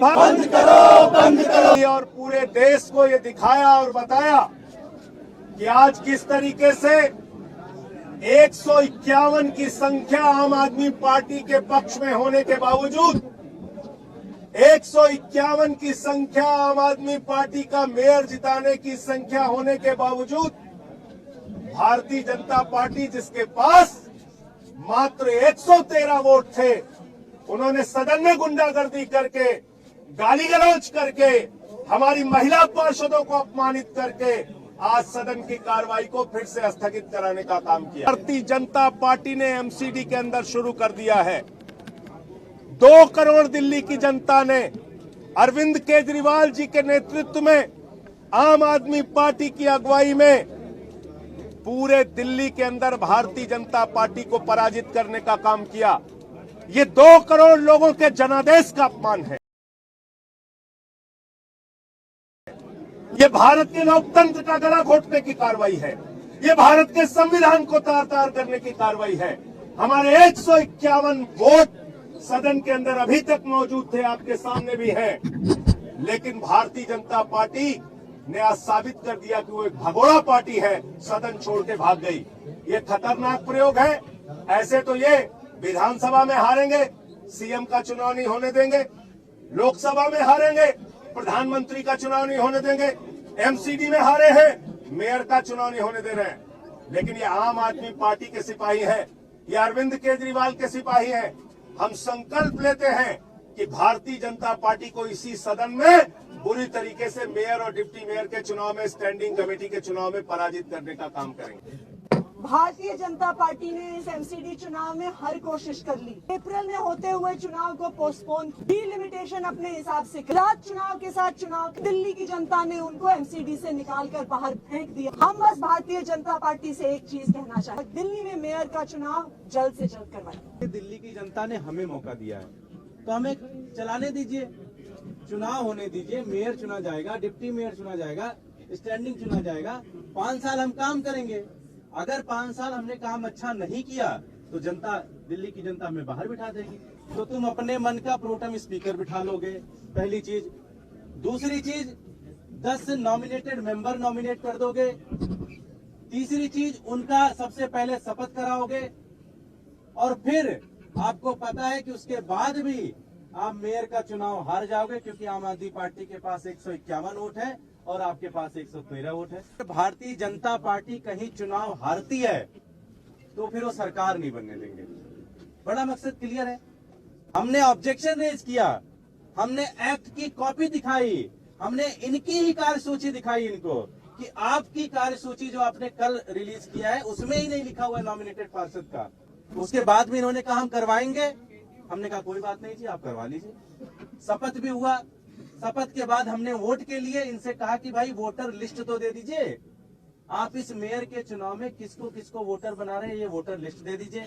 बंद करो, बंद करो। और पूरे देश को ये दिखाया और बताया कि आज किस तरीके से 151 की संख्या आम आदमी पार्टी के पक्ष में होने के बावजूद 151 की संख्या आम आदमी पार्टी का मेयर जिताने की संख्या होने के बावजूद भारतीय जनता पार्टी जिसके पास मात्र 113 वोट थे, उन्होंने सदन में गुंडागर्दी करके, गाली गलौज करके, हमारी महिला पार्षदों को अपमानित करके आज सदन की कार्रवाई को फिर से स्थगित कराने का काम किया। भारतीय जनता पार्टी ने एमसीडी के अंदर शुरू कर दिया है। 2 करोड़ दिल्ली की जनता ने अरविंद केजरीवाल जी के नेतृत्व में आम आदमी पार्टी की अगुवाई में पूरे दिल्ली के अंदर भारतीय जनता पार्टी को पराजित करने का काम किया। ये 2 करोड़ लोगों के जनादेश का अपमान है। ये भारत के लोकतंत्र का गला घोटने की कार्रवाई है। ये भारत के संविधान को तार-तार करने की कार्रवाई है। हमारे 151 वोट सदन के अंदर अभी तक मौजूद थे, आपके सामने भी हैं, लेकिन भारतीय जनता पार्टी ने आज साबित कर दिया कि वो एक भगोड़ा पार्टी है, सदन छोड़ के भाग गई। ये खतरनाक प्रयोग है। ऐसे तो ये विधानसभा में हारेंगे, सीएम का चुनाव नहीं होने देंगे, लोकसभा में हारेंगे, प्रधानमंत्री का चुनाव नहीं होने देंगे, एमसीडी में हारे हैं, मेयर का चुनाव नहीं होने दे रहे हैं। लेकिन ये आम आदमी पार्टी के सिपाही हैं, ये अरविंद केजरीवाल के सिपाही हैं। हम संकल्प लेते हैं कि भारतीय जनता पार्टी को इसी सदन में बुरी तरीके से मेयर और डिप्टी मेयर के चुनाव में, स्टैंडिंग कमेटी के चुनाव में पराजित करने का काम करेंगे। भारतीय जनता पार्टी ने इस एमसीडी चुनाव में हर कोशिश कर ली। अप्रैल में होते हुए चुनाव को पोस्टपोन, डिलिमिटेशन अपने हिसाब से, गुजरात चुनाव के साथ चुनाव, दिल्ली की जनता ने उनको एमसीडी से निकालकर बाहर फेंक दिया। हम बस भारतीय जनता पार्टी से एक चीज कहना चाहते हैं, दिल्ली में मेयर का चुनाव जल्द से जल्द करवाएं। दिल्ली की जनता ने हमें मौका दिया है, तो हमें चलाने दीजिए, चुनाव होने दीजिए। मेयर चुना जाएगा, डिप्टी मेयर चुना जाएगा, स्टैंडिंग चुना जाएगा। 5 साल हम काम करेंगे। अगर 5 साल हमने काम अच्छा नहीं किया तो जनता, दिल्ली की जनता हमें बाहर बिठा देगी। तो तुम अपने मन का प्रोटेम स्पीकर बिठा लोगे, पहली चीज। दूसरी चीज, 10 नॉमिनेटेड मेंबर नॉमिनेट कर दोगे। तीसरी चीज, उनका सबसे पहले शपथ कराओगे, और फिर आपको पता है कि उसके बाद भी आप मेयर का चुनाव हार जाओगे, क्योंकि आम आदमी पार्टी के पास 151 वोट है और आपके पास 113 वोट है। भारतीय जनता पार्टी कहीं चुनाव हारती है तो फिर वो सरकार नहीं बनने देंगे। बड़ा मकसद क्लियर है। हमने ऑब्जेक्शन रेज किया, हमने एक्ट की कॉपी दिखाई, हमने इनकी ही कार्यसूची दिखाई इनको कि आपकी कार्यसूची जो आपने कल रिलीज किया है उसमें ही नहीं लिखा हुआ है नॉमिनेटेड पार्षद का। उसके बाद भी इन्होंने कहा हम करवाएंगे। हमने कहा कोई बात नहीं जी, आप करवा लीजिए। शपथ भी हुआ। शपथ के बाद हमने वोट के लिए इनसे कहा कि भाई वोटर लिस्ट तो दे दीजिए, आप इस मेयर के चुनाव में किसको किसको वोटर बना रहे हैं ये वोटर लिस्ट दे दीजिए।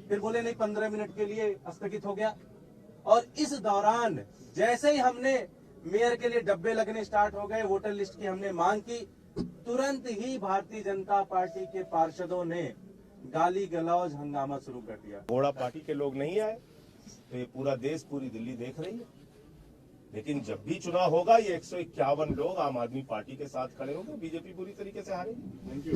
फिर बोले नहीं, 15 मिनट के लिए स्थगित हो गया। और इस दौरान जैसे ही हमने मेयर के लिए डब्बे लगने स्टार्ट हो गए, वोटर लिस्ट की हमने मांग की, तुरंत ही भारतीय जनता पार्टी के पार्षदों ने गाली गलौज हंगामा शुरू कर दिया। घोड़ा पार्टी के लोग नहीं आए तो ये पूरा देश, पूरी दिल्ली देख रही है। लेकिन जब भी चुनाव होगा ये 151 लोग आम आदमी पार्टी के साथ खड़े होंगे। बीजेपी पूरी तरीके से हारेगी। Thank you.